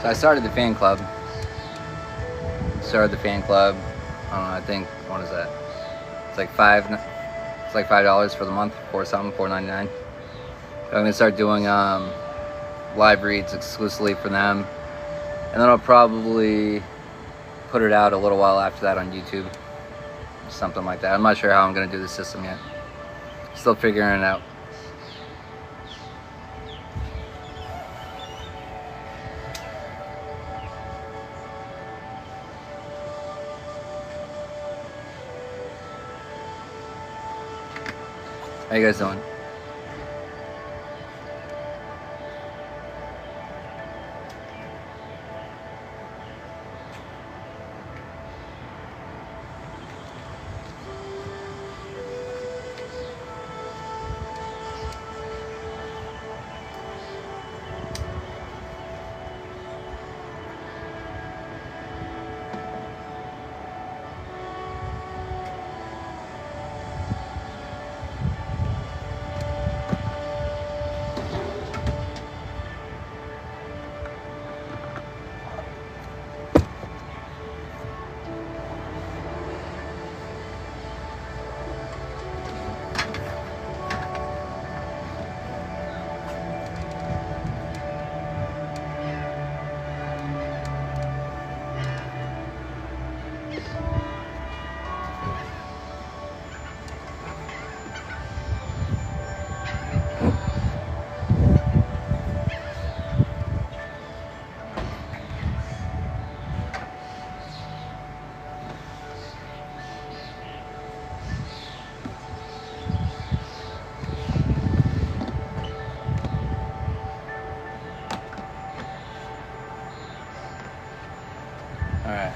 So I started the fan club. I think, what is that? It's like $5 for the month, $4.99. I'm gonna start doing live reads exclusively for them, and then I'll probably put it out a little while after that on YouTube, something like that. I'm not sure how I'm gonna do the system yet. Still figuring it out. How you guys doing? Alright.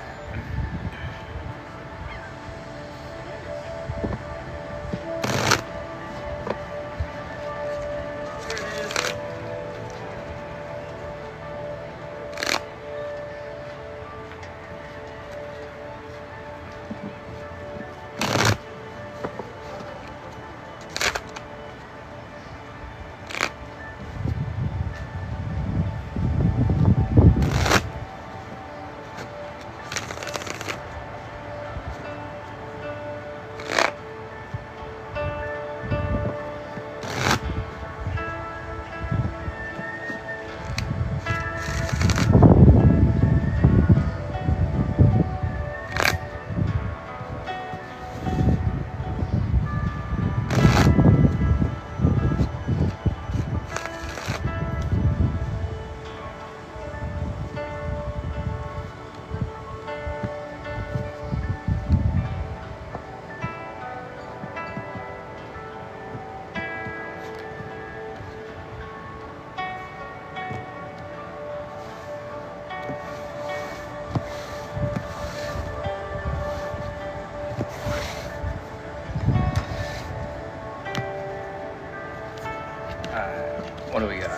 What do we got?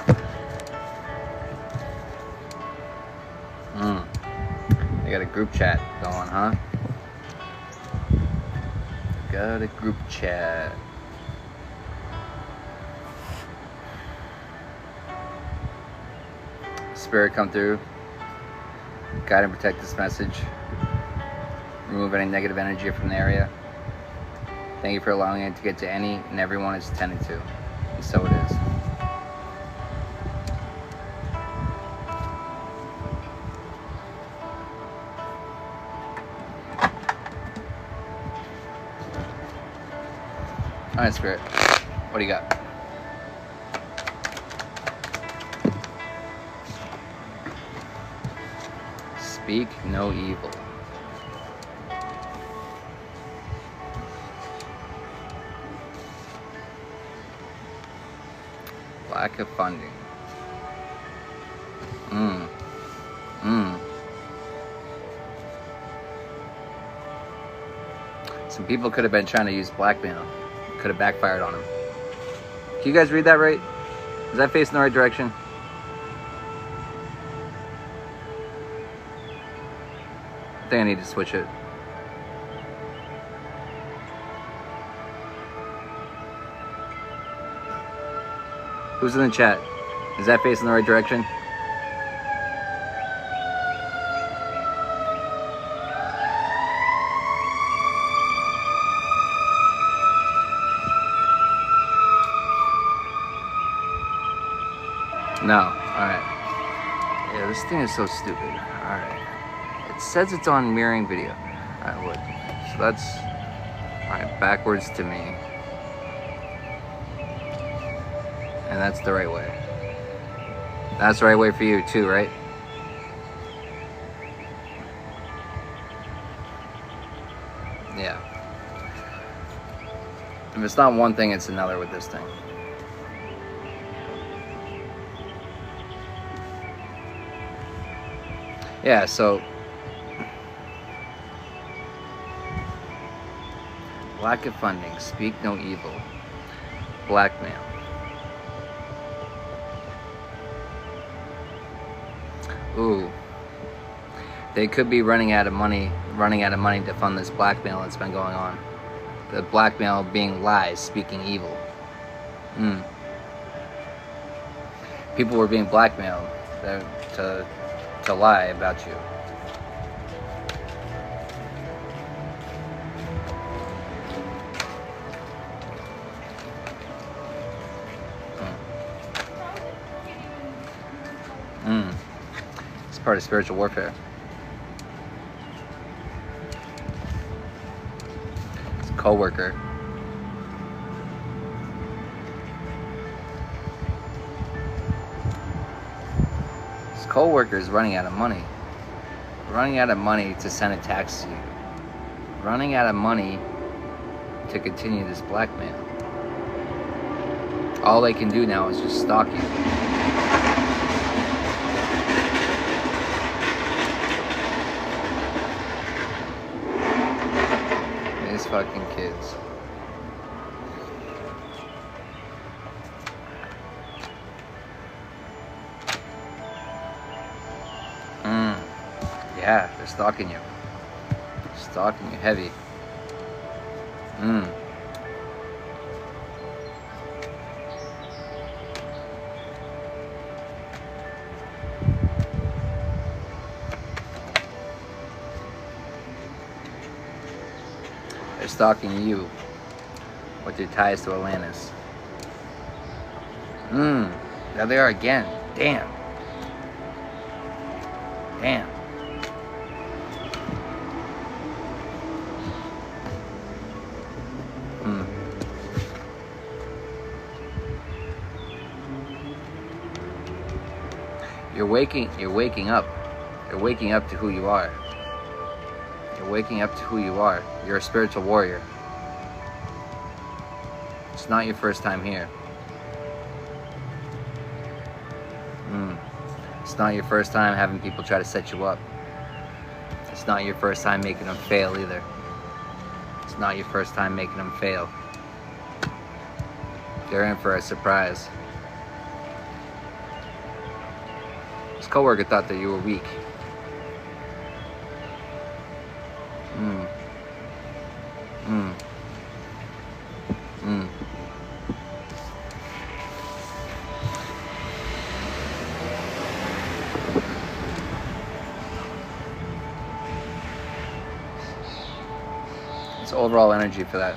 I got a group chat going, huh? Got a group chat. Spirit, come through. Guide and protect this message. Remove any negative energy from the area. Thank you for allowing it to get to any and everyone it's tended to. And so it is. Alright, Spirit. What do you got? Speak no evil. Lack of funding. Some people could have been trying to use blackmail. Could have backfired on him. Can you guys read that right? Is that facing the right direction? I think I need to switch it. Who's in the chat? Is that facing the right direction? No. Alright. Yeah, this thing is so stupid. Alright. It says it's on mirroring video. Alright, what? So that's... Alright, backwards to me. And that's the right way. That's the right way for you too, right? Yeah. If it's not one thing, it's another with this thing. Yeah, so lack of funding, speak no evil, blackmail. Ooh, they could be running out of money to fund this blackmail that's been going on. The blackmail being lies, speaking evil. People were being blackmailed to lie about you. It's part of spiritual warfare. It's a co-worker. This co-worker is running out of money. Running out of money to send a tax to you. Running out of money to continue this blackmail. All they can do now is just stalk you. These fucking kids. Yeah, they're stalking you. Stalking you heavy. They're stalking you with their ties to Atlantis. There they are again. Damn. Damn. You're waking up. You're waking up to who you are. You're waking up to who you are. You're a spiritual warrior. It's not your first time here. It's not your first time having people try to set you up. It's not your first time making them fail either. It's not your first time making them fail. They're in for a surprise. This coworker thought that you were weak. It's overall energy for that.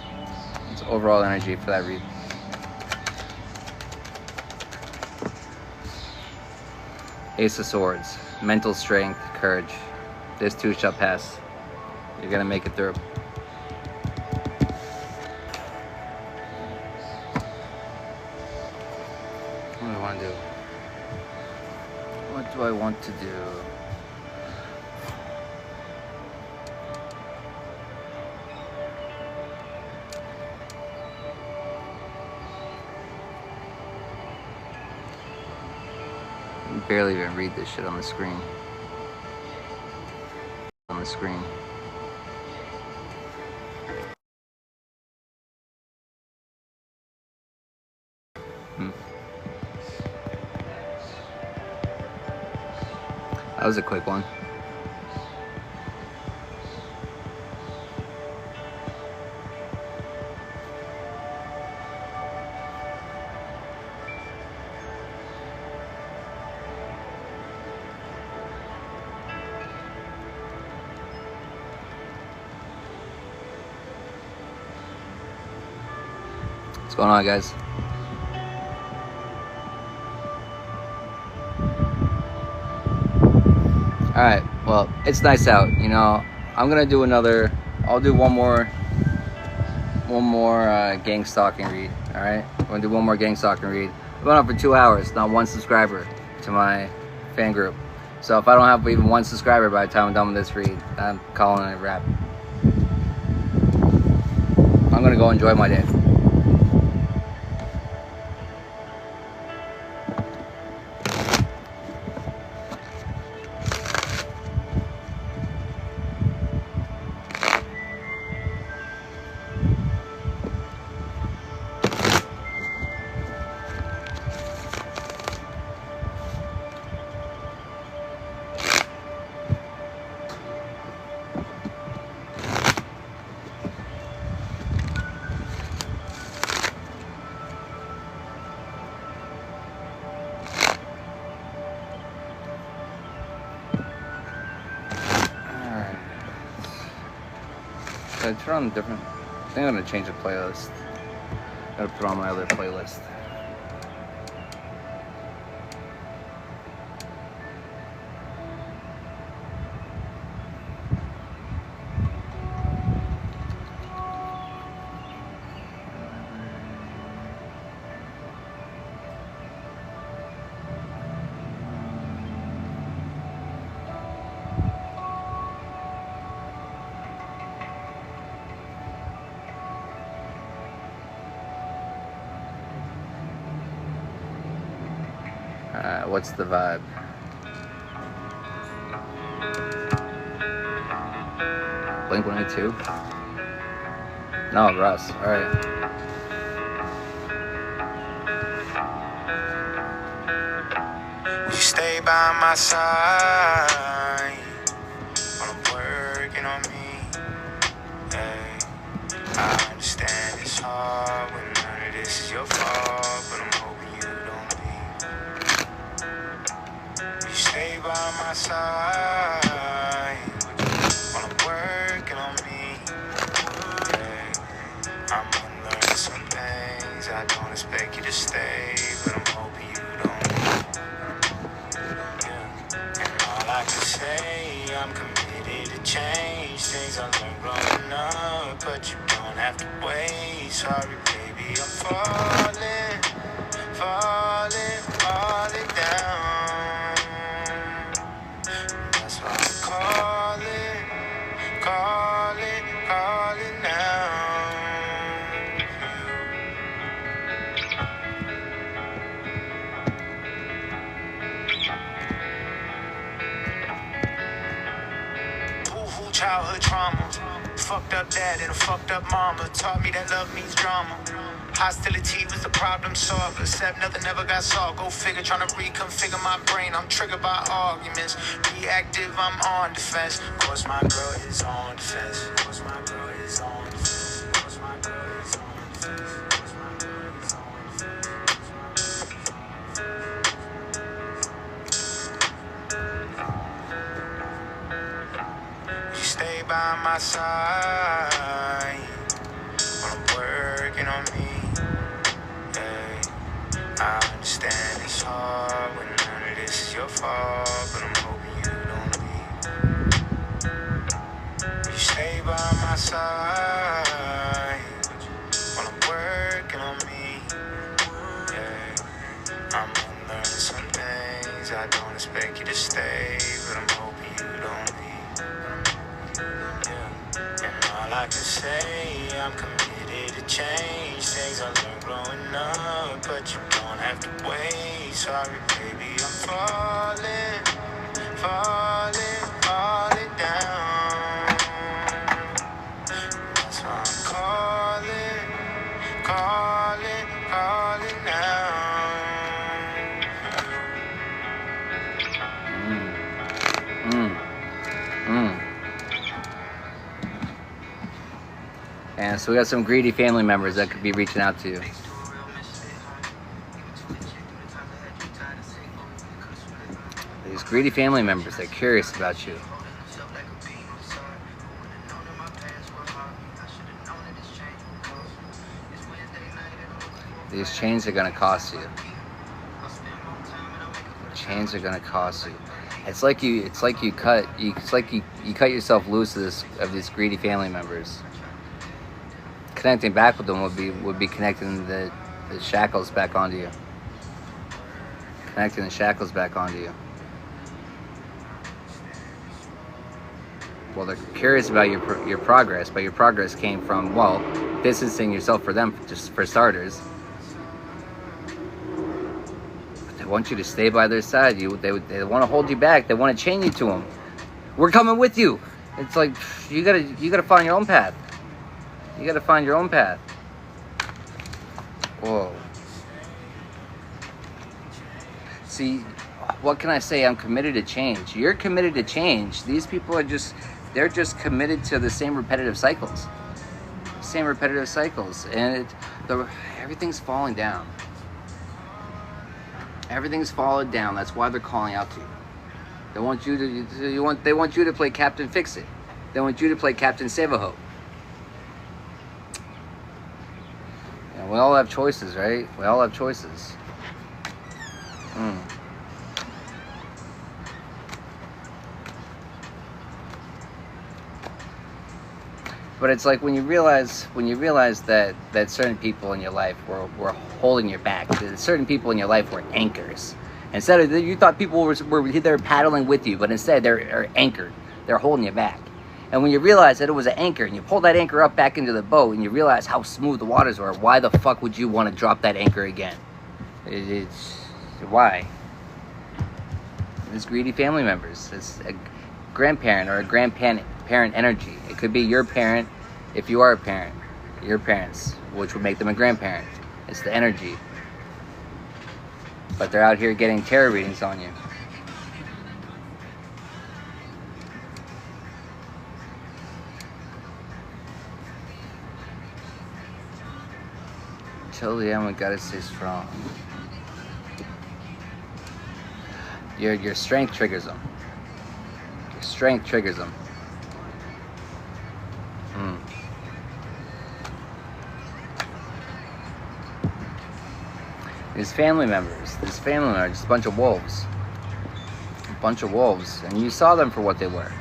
It's overall energy for that read. Ace of Swords, mental strength, courage. This too shall pass. You're gonna make it through. What do I want to do? What do I want to do? I can barely even read this shit on the screen. On the screen. That was a quick one. What's going on, guys? Alright, well, it's nice out, you know. I'm gonna do another, I'll do one more gang stalking read, alright? I'm gonna do one more gang stalking read. I went on for 2 hours, not one subscriber to my fan group. So if I don't have even one subscriber by the time I'm done with this read, I'm calling it a wrap. I'm gonna go enjoy my day. I turn on different. I think I'm gonna change the playlist. Gotta put on my other playlist. What's the vibe? Blink-182? No, Russ. Alright. You stay by my side while I'm working on me. Hey, I understand it's hard when none of this is your fault, but I'm hoping you don't leave. You stay by my side while I'm working on me. Hey, I'm unlearning some things. I don't expect you to stay, but I'm hoping you don't leave. And all I can say, I'm committed to change things I learned growing up, but you don't have to wait. Sorry, baby, I'm falling down. That's why I'm calling now. Childhood trauma, fucked up dad and a fucked up mama taught me that love means drama. Hostility was the problem solver, except nothing ever got solved. Go figure, trying to reconfigure my brain. I'm triggered by arguments, reactive, I'm on defense. Of course my girl is on defense. Of course my girl is on defense. Of course my girl is on defense. Of course my girl is on Stay by my side while I'm working on me. Hey, I understand it's hard when none of this is your fault, but I'm hoping you don't leave. You stay by my side while I'm working on me. Yeah, I'm unlearning some things. I don't expect you to stay, but I'm hoping you don't leave. All I can say, I'm committed to change things I learned growing up, but you don't have to wait. Sorry, baby, I'm falling down. That's why I'm calling now. And so we got some greedy family members that could be reaching out to you. These greedy family members, they're curious about you. These chains are gonna cost you. Chains are gonna cost you. It's like you cut yourself loose of these greedy family members. Connecting back with them would be connecting the shackles back onto you. Connecting the shackles back onto you. Well, they're curious about your progress, but your progress came from, well, distancing yourself for them, just for starters. But they want you to stay by their side. They want to hold you back. They want to chain you to them. We're coming with you. It's like you gotta find your own path. You gotta find your own path. Whoa. See, what can I say? I'm committed to change. You're committed to change. These people are they're just committed to the same repetitive cycles. And everything's falling down. Everything's fallen down. That's why they're calling out to you. They want you to play Captain Fix It. They want you to play Captain Save a Hope. And we all have choices, right? We all have choices. But it's like when you realize that certain people in your life were holding your back. That certain people in your life were anchors. Instead of, you thought people were there paddling with you, but instead they're anchored. They're holding you back. And when you realize that it was an anchor, and you pull that anchor up back into the boat, and you realize how smooth the waters were, why the fuck would you want to drop that anchor again? Why? It's greedy family members. It's a grandparent or a grandparent energy. It could be your parent, if you are a parent, your parents, which would make them a grandparent. It's the energy. But they're out here getting tarot readings on you. Till the end, we gotta stay strong. Your strength triggers them. Your strength triggers them. These family members, just a bunch of wolves. And you saw them for what they were.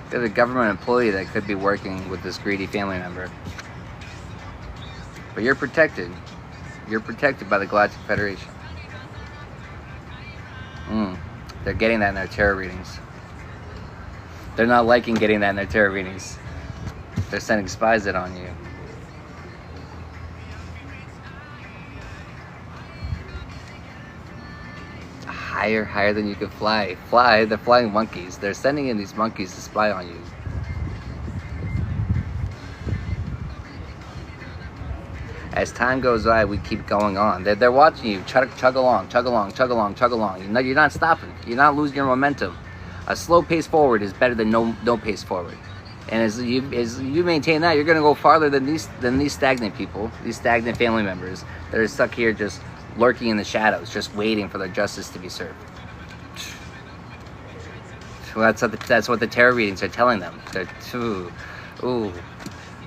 They're the government employee that could be working with this greedy family member. But you're protected. You're protected by the Galactic Federation. They're getting that in their tarot readings. They're not liking getting that in their tarot readings. They're sending spies in on you. Higher than you can fly. They're flying monkeys. They're sending in these monkeys to spy on you. As time goes by, we keep going on. They're watching you chug along. You're not stopping. You're not losing your momentum. A slow pace forward is better than no pace forward. And as you maintain that, you're going to go farther than these stagnant people, these stagnant family members that are stuck here just lurking in the shadows, just waiting for their justice to be served. Well, that's what the tarot readings are telling them.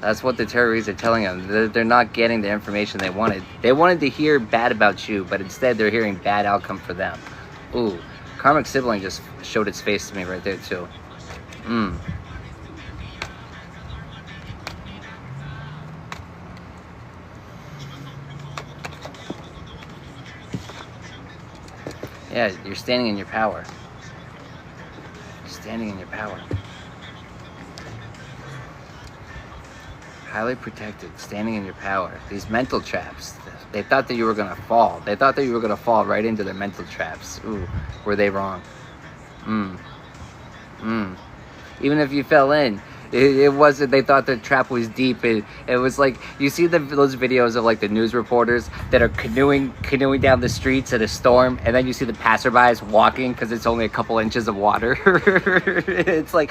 That's what the tarot readings are telling them. They're not getting the information they wanted. They wanted to hear bad about you, but instead they're hearing bad outcome for them. Karmic sibling just showed its face to me right there too. Yeah, you're standing in your power. Highly protected, standing in your power. These mental traps. They thought that you were gonna fall. They thought that you were gonna fall right into their mental traps. Were they wrong? Even if you fell in, it wasn't. They thought the trap was deep. It was like, you see those videos of like the news reporters that are canoeing down the streets in a storm, and then you see the passerbys walking because it's only a couple inches of water. it's like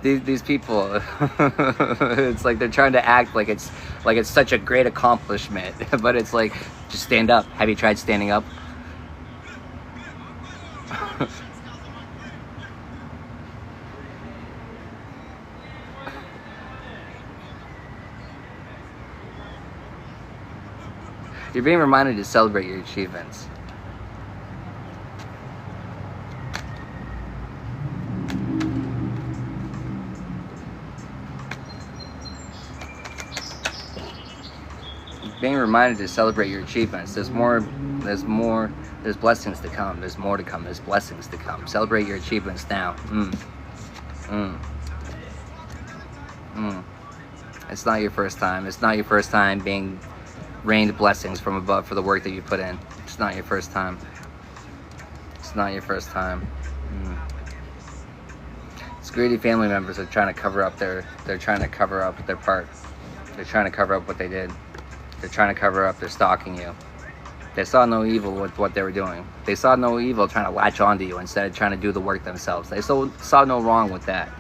these people. It's like they're trying to act like it's such a great accomplishment, but it's like, just stand up. Have you tried standing up? You're being reminded to celebrate your achievements. Being reminded to celebrate your achievements. There's blessings to come. There's more to come. There's blessings to come. Celebrate your achievements now. It's not your first time. It's not your first time being rained blessings from above for the work that you put in. It's not your first time. It's not your first time. It's greedy family members are trying to cover up they're trying to cover up their part. They're trying to cover up what they did. They're trying to cover up, they're stalking you. They saw no evil with what they were doing. They saw no evil trying to latch onto you instead of trying to do the work themselves. They saw no wrong with that.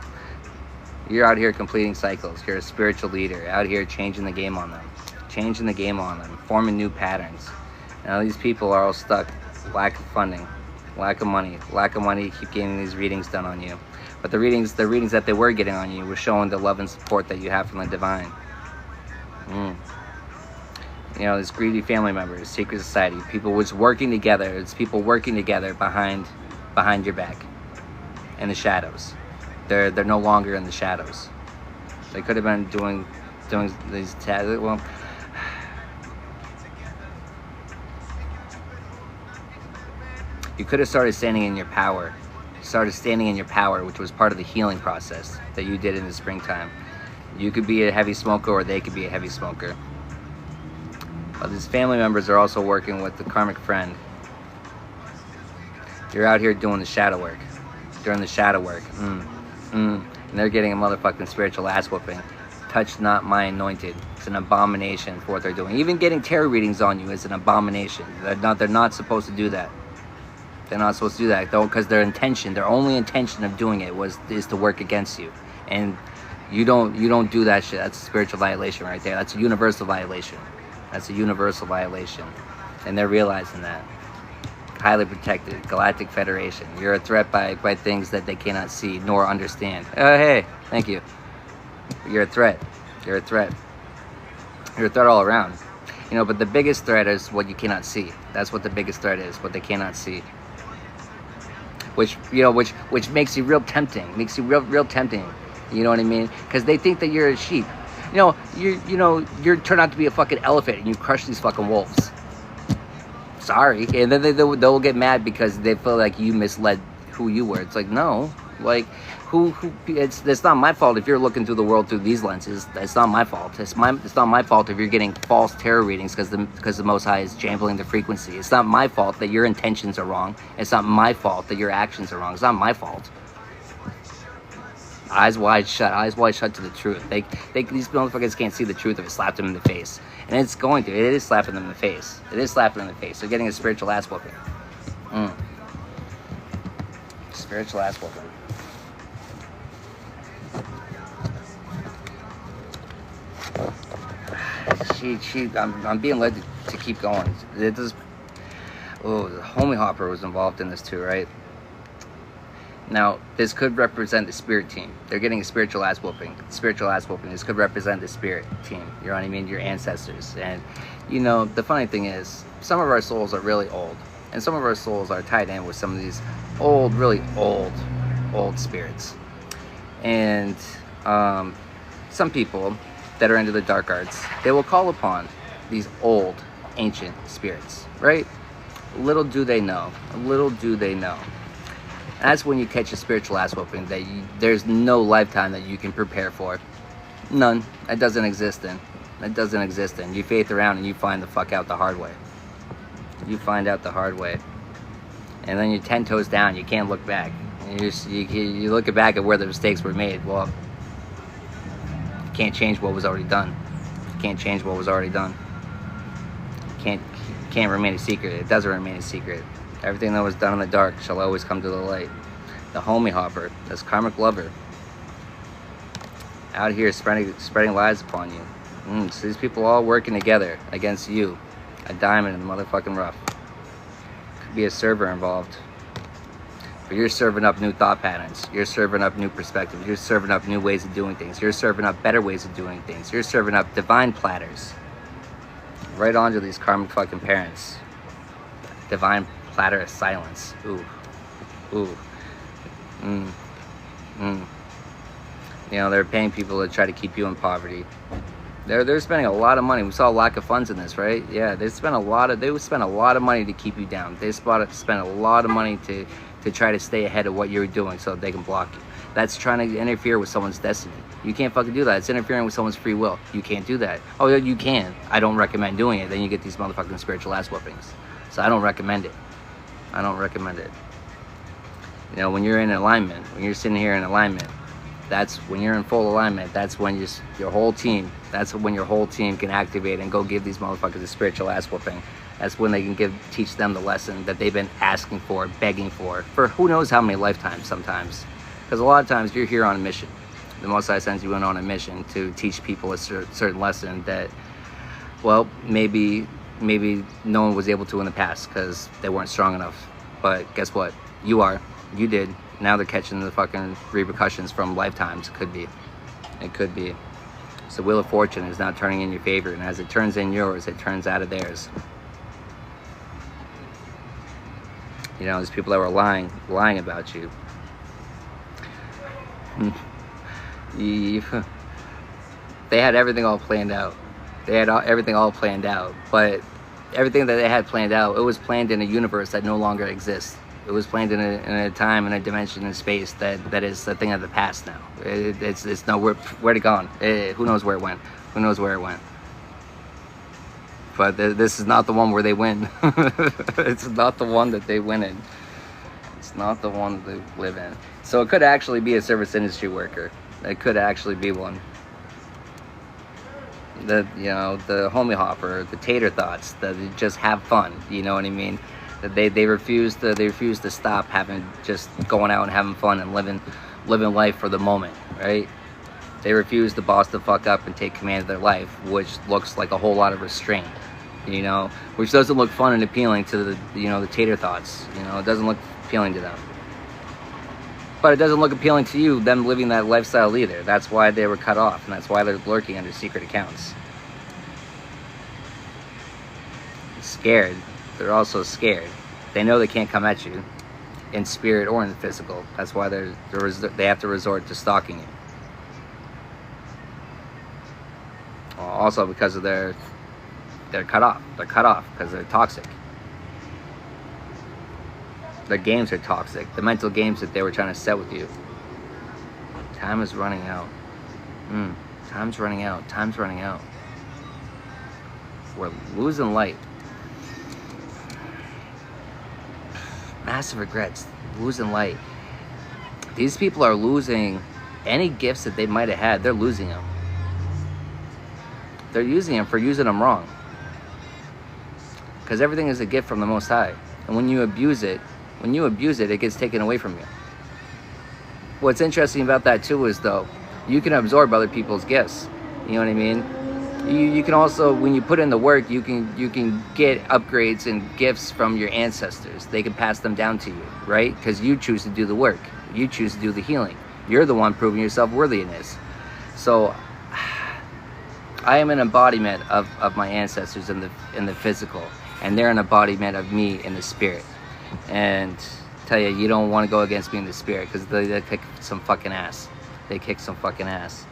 You're out here completing cycles. You're a spiritual leader, out here changing the game on them. Changing the game on them, forming new patterns. Now these people are all stuck. Lack of funding, lack of money to keep getting these readings done on you. But the readings that they were getting on you were showing the love and support that you have from the divine. You know, these greedy family members, secret society, people was working together. It's people working together behind your back, in the shadows. They're no longer in the shadows. They could have been doing these well. You could have started standing in your power. You started standing in your power, which was part of the healing process that you did in the springtime. You could be a heavy smoker, or they could be a heavy smoker. But these family members are also working with the karmic friend. You're out here doing the shadow work. During the shadow work. And they're getting a motherfucking spiritual ass whooping. Touch not my anointed. It's an abomination for what they're doing. Even getting tarot readings on you is an abomination. They're not supposed to do that. They're not supposed to do that, though, because their only intention of doing it is to work against you. And you don't do that shit. That's a spiritual violation right there. That's a universal violation. That's a universal violation. And they're realizing that. Highly protected. Galactic Federation. You're a threat by things that they cannot see nor understand. Oh, hey. Thank you. You're a threat. You're a threat. You're a threat all around. You know, but the biggest threat is what you cannot see. That's what the biggest threat is. What they cannot see. Which makes you real tempting. Makes you real tempting. You know what I mean? Because they think that you're a sheep. You're turned out to be a fucking elephant and you crush these fucking wolves. Sorry. And then they'll get mad because they feel like you misled who you were. It's like, no. Like, it's not my fault if you're looking through the world through these lenses. It's not my fault. It's not my fault if you're getting false tarot readings because the Most High is jambling the frequency. It's not my fault that your intentions are wrong. It's not my fault that your actions are wrong. It's not my fault. Eyes wide shut to the truth. These motherfuckers can't see the truth if it slapped them in the face. And it is slapping them in the face. It is slapping them in the face. They're getting a spiritual ass whooping. Spiritual ass whooping. I'm being led to keep going. The homie hopper was involved in this too, right? Now, this could represent the spirit team. They're getting a spiritual ass whooping. Spiritual ass whooping. This could represent the spirit team. You know what I mean? Your ancestors. And, the funny thing is, some of our souls are really old. And some of our souls are tied in with some of these old, really old spirits. And some people that are into the dark arts, they will call upon these old, ancient spirits, right? Little do they know. That's when you catch a spiritual ass whooping that there's no lifetime that you can prepare for. None. It doesn't exist in. You faith around and you find the fuck out the hard way. And then you're 10 toes down. You can't look back. You look back at where the mistakes were made. Well, you can't change what was already done. Can't remain a secret. It doesn't remain a secret. Everything that was done in the dark shall always come to the light. The homie hopper, this karmic lover, out here spreading lies upon you. So these people all working together against you. A diamond in the motherfucking rough. Could be a server involved. But you're serving up new thought patterns. You're serving up new perspectives. You're serving up new ways of doing things. You're serving up better ways of doing things. You're serving up divine platters. right onto these karmic fucking parents. Divine platter of silence. Ooh. Ooh. You know, they're paying people to try to keep you in poverty. They're spending a lot of money. We saw lack of funds in this, right? Yeah, they would spend a lot of money to keep you down. They spend a lot of money to try to stay ahead of what you're doing so that they can block you. That's trying to interfere with someone's destiny. You can't fucking do that. It's interfering with someone's free will. You can't do that. Oh, yeah, you can. I don't recommend doing it. Then you get these motherfucking spiritual ass whoopings. So I don't recommend it. I don't recommend it. You know, when you're in alignment, when you're sitting here in alignment, that's when you're in full alignment. That's when your whole team, that's when your whole team can activate and go give these motherfuckers a spiritual ass whooping. That's when they can teach them the lesson that they've been asking for, begging for who knows how many lifetimes sometimes. Because a lot of times you're here on a mission. The Most High sends you in on a mission to teach people a certain lesson that, well, maybe no one was able to in the past because they weren't strong enough. But guess what? You are. You did. Now they're catching the fucking repercussions from lifetimes. It could be. It could be. So Wheel of Fortune is now turning in your favor, and as it turns in yours, it turns out of theirs. You know, there's people that were lying about you. They had everything all planned out. They had everything all planned out, but everything that they had planned out, it was planned in a universe that no longer exists. It was planned in a time and a dimension and space that is a thing of the past now. It's nowhere. Where'd it gone? Who knows where it went? Who knows where it went? But this is not the one where they win. It's not the one that they win in. It's not the one that they live in. So it could actually be a service industry worker. It could actually be one. The homie hopper, the tater thoughts, that just have fun. You know what I mean? That they refuse to stop just going out and having fun and living life for the moment, right? They refuse to boss the fuck up and take command of their life, which looks like a whole lot of restraint, you know, which doesn't look fun and appealing to the tater thoughts. You know, it doesn't look appealing to them. But it doesn't look appealing to you, them living that lifestyle either. That's why they were cut off, and that's why they're lurking under secret accounts. Scared. They're also scared. They know they can't come at you in spirit or in physical. That's why they have to resort to stalking you. Also because of they're cut off. They're cut off because they're toxic. Their games are toxic. The mental games that they were trying to set with you. Time is running out. Time's running out. Time's running out. We're losing light. Massive regrets. Losing light. These people are losing any gifts that they might have had. They're losing them. They're using them for using them wrong. Because everything is a gift from the Most High. And when you abuse it, it gets taken away from you. What's interesting about that too is, though, you can absorb other people's gifts. You know what I mean? You can also, when you put in the work, you can get upgrades and gifts from your ancestors. They can pass them down to you, right? Because you choose to do the work. You choose to do the healing. You're the one proving your self-worthiness. So I am an embodiment of my ancestors in the physical, and they're an embodiment of me in the spirit. And tell you, you don't want to go against me in the spirit, because they kick some fucking ass. They kick some fucking ass.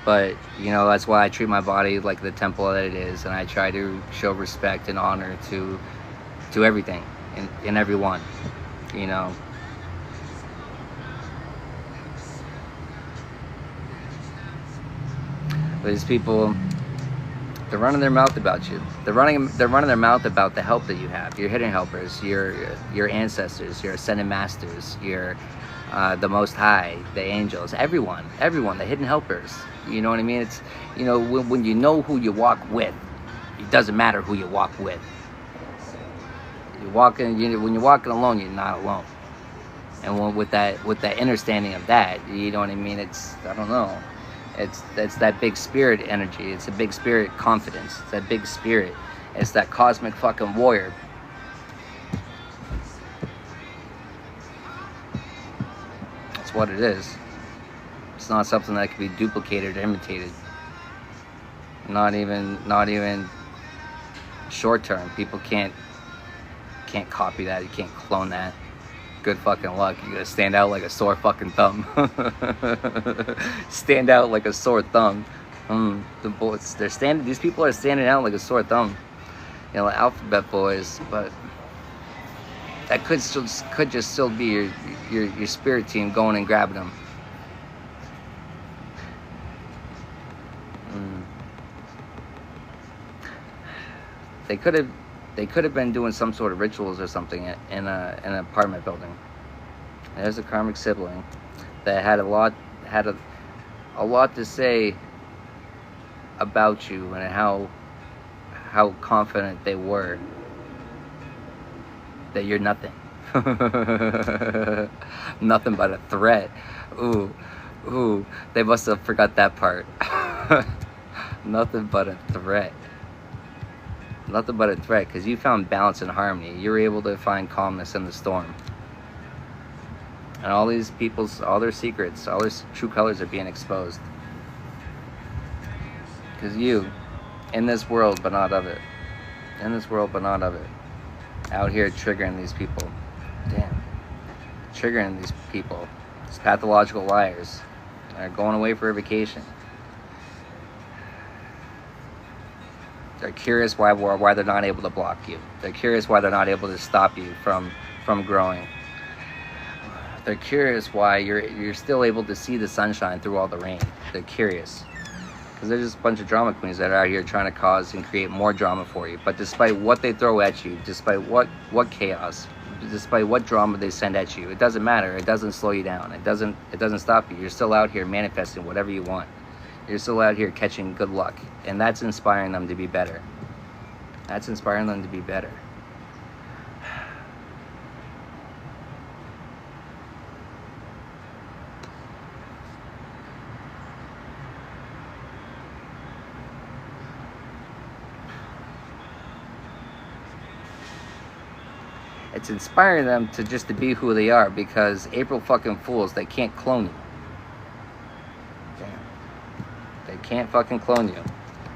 But, you know, that's why I treat my body like the temple that it is, and I try to show respect and honor to everything and everyone, you know. But these people, they're running their mouth about you. They're running their mouth about the help that you have, your hidden helpers, your ancestors, your ascended masters, your the Most High, the angels, everyone, the hidden helpers. You know what I mean? It's, you know, when you know who you walk with, it doesn't matter who you walk with. When you're walking alone, you're not alone. And with that understanding of that, you know what I mean? It's, I don't know. It's that big spirit energy. It's a big spirit confidence. It's that big spirit. It's that cosmic fucking warrior. That's what it is. It's not something that can be duplicated or imitated. Not even short term. People can't copy that. You can't clone that. Good fucking luck. You gotta stand out like a sore fucking thumb. Stand out like a sore thumb. The boys, these people are standing out like a sore thumb. You know, like Alphabet Boys, but that could just still be your spirit team going and grabbing them. They could have been doing some sort of rituals or something in an apartment building. There's a karmic sibling that had a lot to say about you and how confident they were that you're nothing. Nothing but a threat. Ooh, they must have forgot that part. Nothing but a threat. Nothing but a threat, because you found balance and harmony. You were able to find calmness in the storm. And all these people's, all their secrets, all their true colors are being exposed. Because you, in this world but not of it. In this world but not of it. Out here triggering these people. Damn. Triggering these people. These pathological liars. They're going away for a vacation. They're curious why they're not able to block you. They're curious why they're not able to stop you from growing. They're curious why you're still able to see the sunshine through all the rain. They're curious. Because they're just a bunch of drama queens that are out here trying to cause and create more drama for you. But despite what they throw at you, despite what chaos, despite what drama they send at you, it doesn't matter. It doesn't slow you down. It doesn't stop you. You're still out here manifesting whatever you want. You're still out here catching good luck. And that's inspiring them to be better. That's inspiring them to be better. It's inspiring them to be who they are, because April fucking Fools, they can't clone you. Damn. They can't fucking clone you.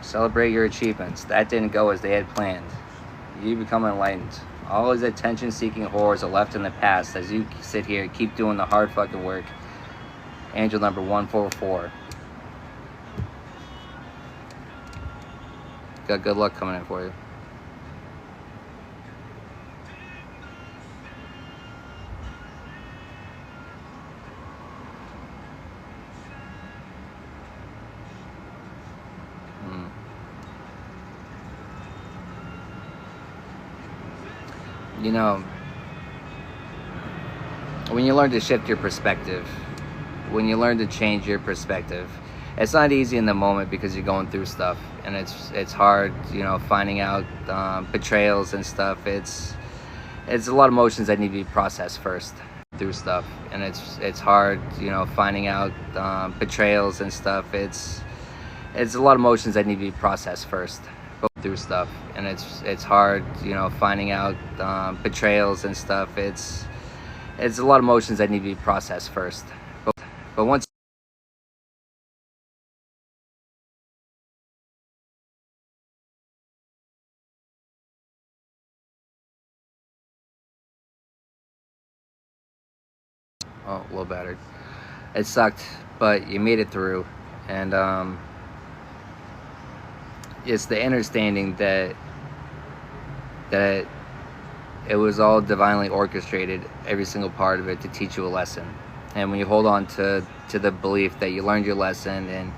Celebrate your achievements. That didn't go as they had planned. You become enlightened. All these attention-seeking whores are left in the past as you sit here, keep doing the hard fucking work. Angel number 144. Got good luck coming in for you. You know, when you learn to shift your perspective, when you learn to change your perspective, it's not easy in the moment because you're going through stuff, and it's hard, you know, finding out betrayals and stuff. It's a lot of emotions that need to be processed first through stuff, and it's hard, you know, finding out betrayals and stuff. It's a lot of emotions that need to be processed first through stuff, and it's hard, you know, finding out betrayals and stuff. It's a lot of emotions that need to be processed first, but once a little battered. It sucked, but you made it through, and it's the understanding that it was all divinely orchestrated, every single part of it, to teach you a lesson. And when you hold on to the belief that you learned your lesson, and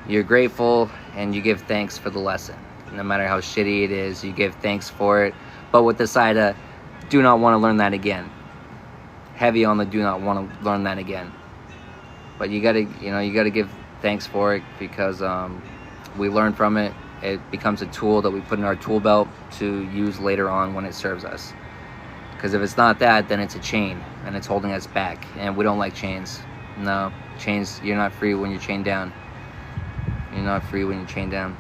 you're grateful and you give thanks for the lesson, no matter how shitty it is, you give thanks for it, but with the side of do not want to learn that again. Heavy on the do not want to learn that again. But you gotta give thanks for it, because we learn from it. It becomes a tool that we put in our tool belt to use later on when it serves us. Because if it's not that, then it's a chain, and it's holding us back. And we don't like chains. No, chains, you're not free when you're chained down. You're not free when you're chained down.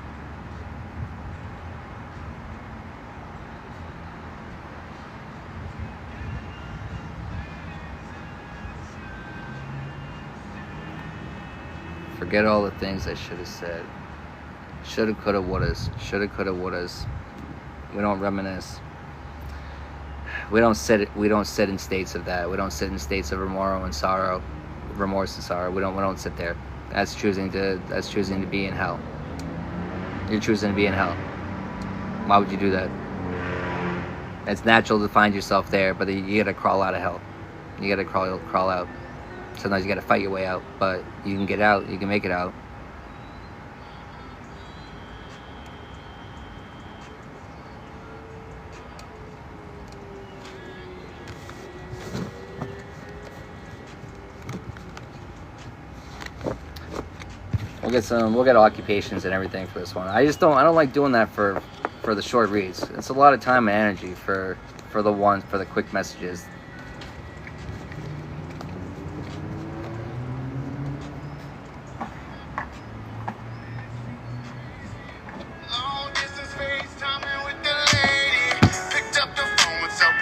Forget all the things I should have said. Shoulda, coulda, wouldas. Shoulda, coulda, wouldas. We don't reminisce. We don't sit in states of that. We don't sit in states of remorse and sorrow. We don't sit there. That's choosing to be in hell. You're choosing to be in hell. Why would you do that? It's natural to find yourself there, but you gotta crawl out of hell. You gotta crawl out. Sometimes you gotta fight your way out, but you can get out. You can make it out. We'll get occupations and everything for this one. I don't like doing that for the short reads. It's a lot of time and energy for the quick messages. Long distance FaceTiming with the lady. Picked up the phone, what's up,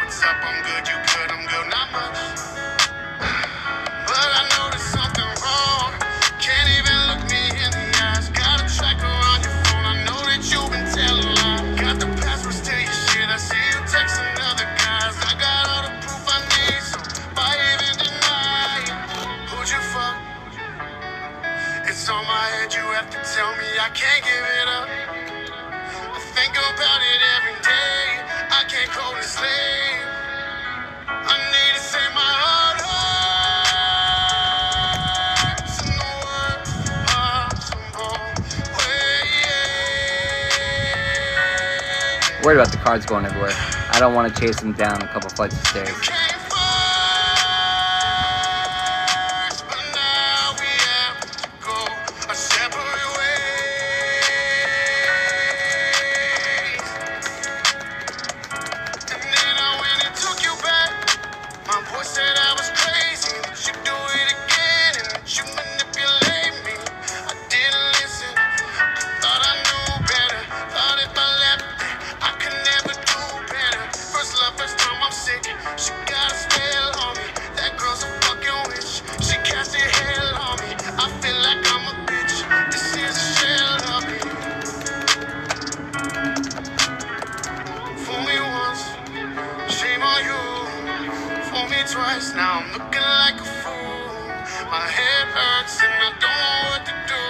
I'm good, you good, I'm good, not much. But I know there's something wrong. Can't even look me in the eyes. Got a tracker on your phone, I know that you've been telling lies. Got the passwords to your shit, I see you texting other guys. I got all the proof I need, so why even deny it? Who'd you fuck? It's on my head, you have to tell me I can't give it up. I think about it every day. I can't call it slave. I need to say my heart hurts in the worst possible way. Worried about the cards going everywhere. I don't want to chase them down a couple flights of stairs. You came first, but now we have to go our separate ways. And then I went and took you back. My boy said I was crazy, that you do it again, and that you manipulate me. I didn't listen. Thought I knew better. Thought if I left it, I could never do better. First love, first time I'm sick. She got a spell on me. That girl's a fucking witch. She casted hell on me. I feel like I'm a bitch. This is a shell of me. Fool me once, shame on you. Fool me twice, now I'm looking like a fool. My head hurts and I don't know what to do.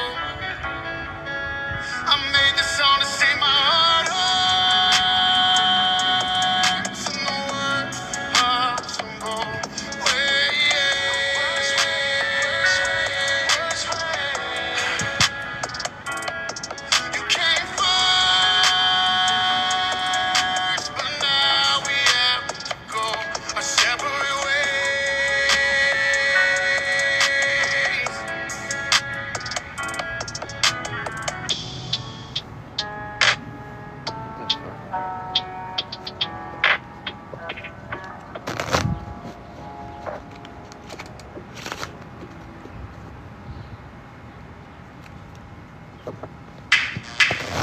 I made this song to say my heart hurts in the worst possible way. You came first, but now we have to go our separate ways.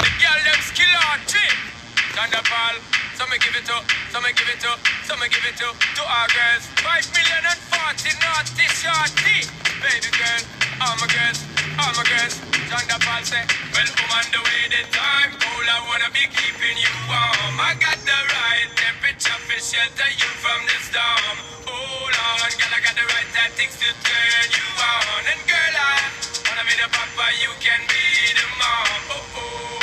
The girl them skill on chip. Thunderball. Some me give it to, some me give it to, some me give it to our girls. 5 million and 40 naughty shorty. Baby girl, all my girls, all my girls. Thunderball say, well, on the way the time cold, I wanna be keeping you warm. I got the right temperature for shelter you from the storm. Hold on, girl, I got the right tactics to turn you on. And girl, I wanna be the papa, you can be the mom. Oh oh.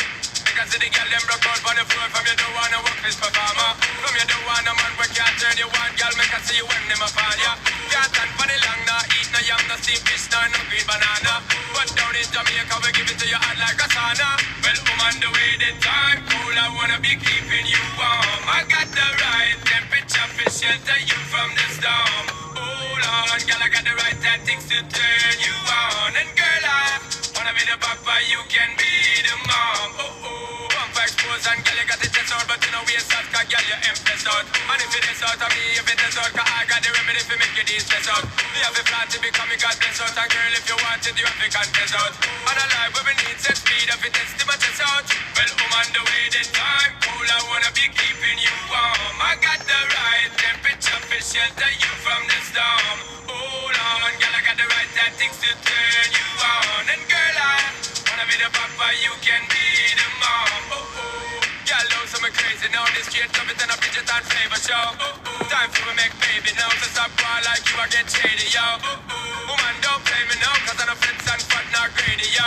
Because the girl them broke out on the floor. From you don't wanna work this performer. From you don't wanna man we can't turn you on. Girl, make I see you when them a fall ya. Can't stand for the long, no eat no yam, no steamed fish, no green banana. But down in Jamaica we give it to you hot like a sauna. Well, on the way the time cold, I wanna be keeping you warm. I got the right temperature for shelter you from the storm. Hold on, girl, I got the right tactics to turn you on. And girl, I wanna be the papa, you can be the mom. Oh oh, pump expose and girl, you got the chest out, but you know we ain't start, cause girl, you empress out. And if it is out of me, if it is out, cause I got the remedy for make you these stress out. You have a plan to become a god bless out, and girl, if you want it, you have to confess out. And a life where we need set speed, if it is to my chest out. Well, I'm on the way, the time cool, I wanna be keeping you warm. I got the right temperature for shelter you from the storm. Hold on, girl, I got the right tactics to turn you on. And girl, I wanna be the papa, you can be the straight love it and a Bridget and flavor show. Time for me make baby now. To stop crying like you, I get shady, yo. Woman, don't play me now, cause I'm a flex and fat, not greedy, yo.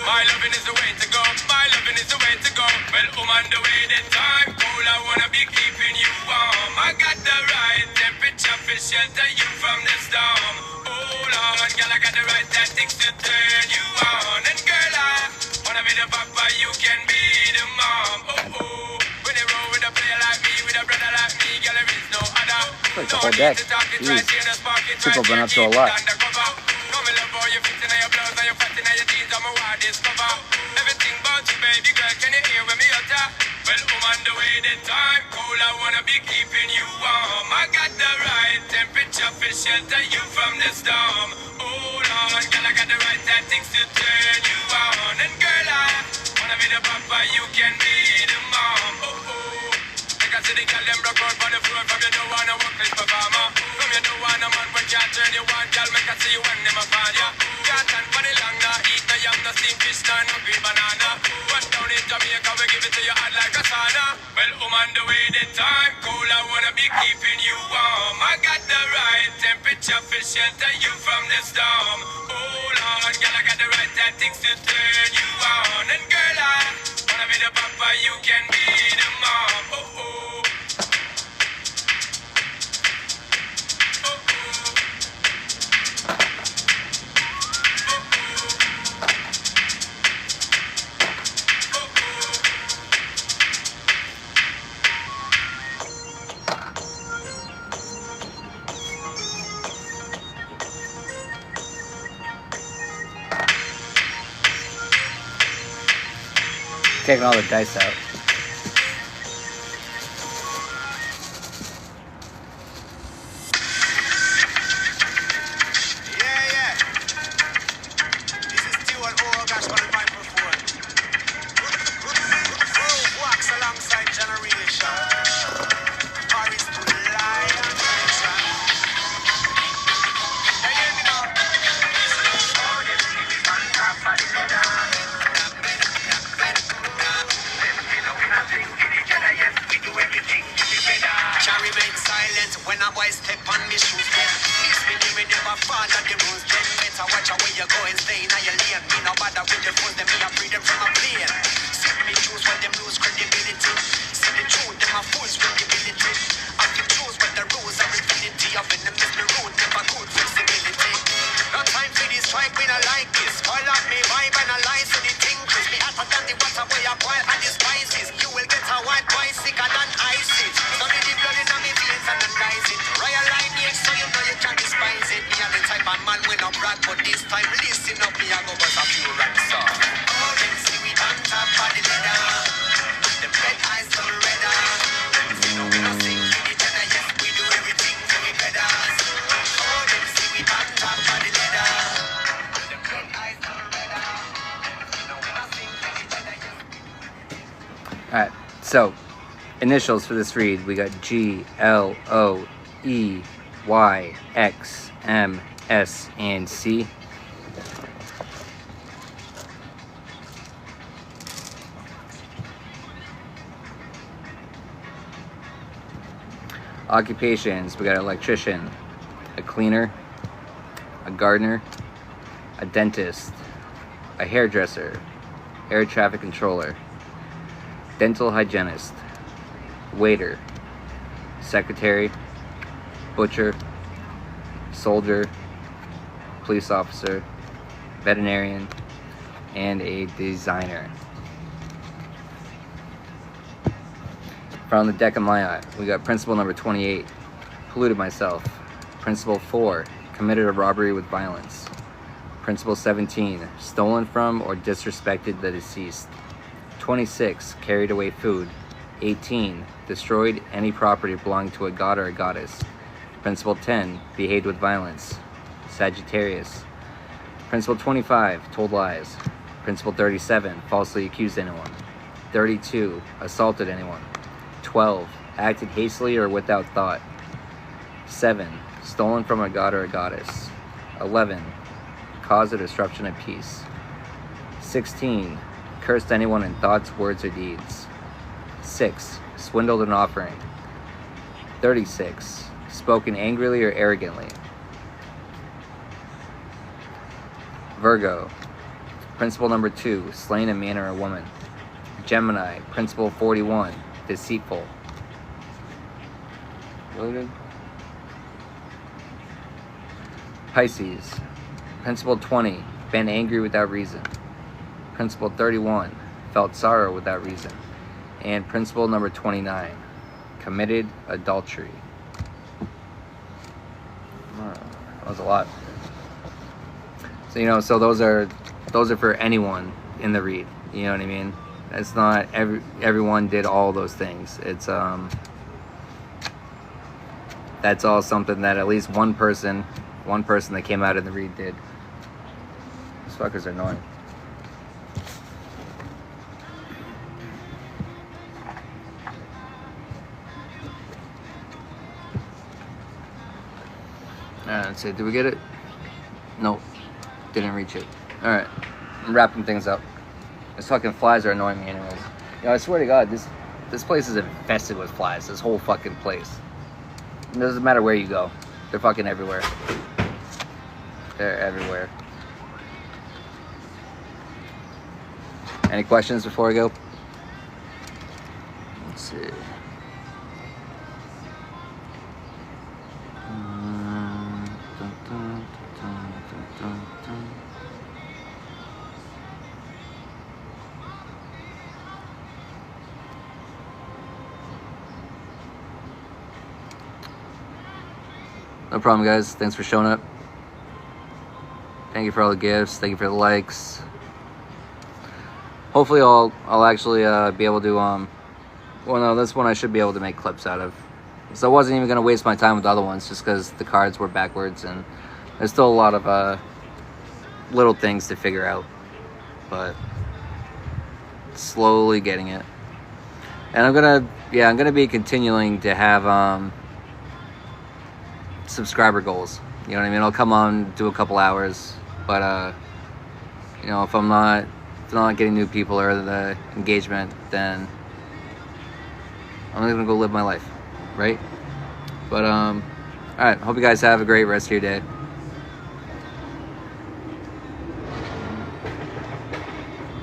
My loving is the way to go. My loving is the way to go. Well, woman, the way the time cool, I wanna be keeping you warm. I got the right temperature for shelter you from the storm. Hold on, girl, I got the right tactics to turn you on. And girl, I wanna be the papa, you can be the mom. When you roll with a player like me, with a brother like me, girl, there is no other. Like the whole deck. Jeez. People have been up to a lot. Everything about you, baby girl, can you hear when me utter? Well, on the way the time cool, I wanna be keeping you warm. I got the right temperature for shelter you from the storm. Hold on, girl, I got the right tactics to turn you on. And girl, I wanna be the papa, you can be the mom. Like I said, the girl them broke out on the floor from you don't wanna work this performer. From you don't wanna man when can't turn you on, girl, make I see you when them a fan ya. Can't stand for the long, nah, eat no yam, no steamed fish, nah, no green banana. But down in Jamaica, we give it to you hot like a sauna. Well, on the way the time cool, I wanna be keeping you warm. I got the right temperature for shelter you from the storm. Hold on, girl, I got the right tactics to turn you on. And girl, I wanna be the papa, you can be the mom. Taking all the dice out. Yeah. This is Stewart Ogash on the microphone. Groove walks alongside generation. Paris to Lion. Hey, hear me now. Can't remain silent when a boy step on me shoes. Please me never fall on the rules. Then better watch out where you go and stay in your lane. Me no bother with the fools, them me a freedom from a plane. See me choose when them lose credibility. See the truth, them a fool's credibility. I can choose when the rules are infinity. Of in them is the road, never good flexibility. No time for this strike, we not like this. Call up me vibe and a lie so the thing crisp. Me hotter than the water where you boil and the spices. You will get a white boy sicker than ISIS. Study the blood in my veins and analyze it. Royal lineage so you know you can't despise it. Me and the type of man when I'm brag, but this time listen up, me I go bust a few rats off. Oh, them see we on top of the ladder. The red eyes so redder. You know we don't sing for each other, yes we do everything for we better. Oh, them see we on top of the ladder. The red eyes so redder. You know we don't sing for each other, yes. Alright, so initials for this read, we got G, L, O, E, Y, X, M, S, and C. Occupations, we got electrician, a cleaner, a gardener, a dentist, a hairdresser, air traffic controller, dental hygienist, waiter, secretary, butcher, soldier, police officer, veterinarian, and a designer. From the deck of Maya, we got principle number 28, polluted myself. Principle 4, committed a robbery with violence. Principle 17, stolen from or disrespected the deceased. 26, carried away food. 18, destroyed any property belonging to a god or a goddess. Principle 10, behaved with violence. Sagittarius. Principle 25, told lies. Principle 37, falsely accused anyone. 32, assaulted anyone. 12, acted hastily or without thought. 7, stolen from a god or a goddess. 11, caused a disruption of peace. 16, cursed anyone in thoughts, words, or deeds. 6, swindled an offering. 36, spoken angrily or arrogantly. Virgo, principle number 2, slain a man or a woman. Gemini, principle 41, deceitful. Loaded. Pisces, principle 20, been angry without reason. Principle 31, felt sorrow without reason. And principle number 29, committed adultery. That was a lot. So so those are for anyone in the read. You know what I mean? It's not everyone did all those things. It's that's all something that at least one person that came out in the read did. These fuckers are annoying. Alright, let's see. Did we get it? Nope. Didn't reach it. Alright. I'm wrapping things up. These fucking flies are annoying me anyways. I swear to God, this place is infested with flies. This whole fucking place. It doesn't matter where you go. They're fucking everywhere. They're everywhere. Any questions before I go? Let's see. No problem, guys. Thanks for showing up. Thank you for all the gifts. Thank you for the likes. Hopefully I'll actually be able to well, no, this one I should be able to make clips out of. So I wasn't even going to waste my time with the other ones just because the cards were backwards and there's still a lot of little things to figure out, but slowly getting it. And I'm gonna be continuing to have subscriber goals. You know what I mean? I'll come on, do a couple hours, but if I'm not getting new people or the engagement, then I'm gonna go live my life, right? But all right, hope you guys have a great rest of your day.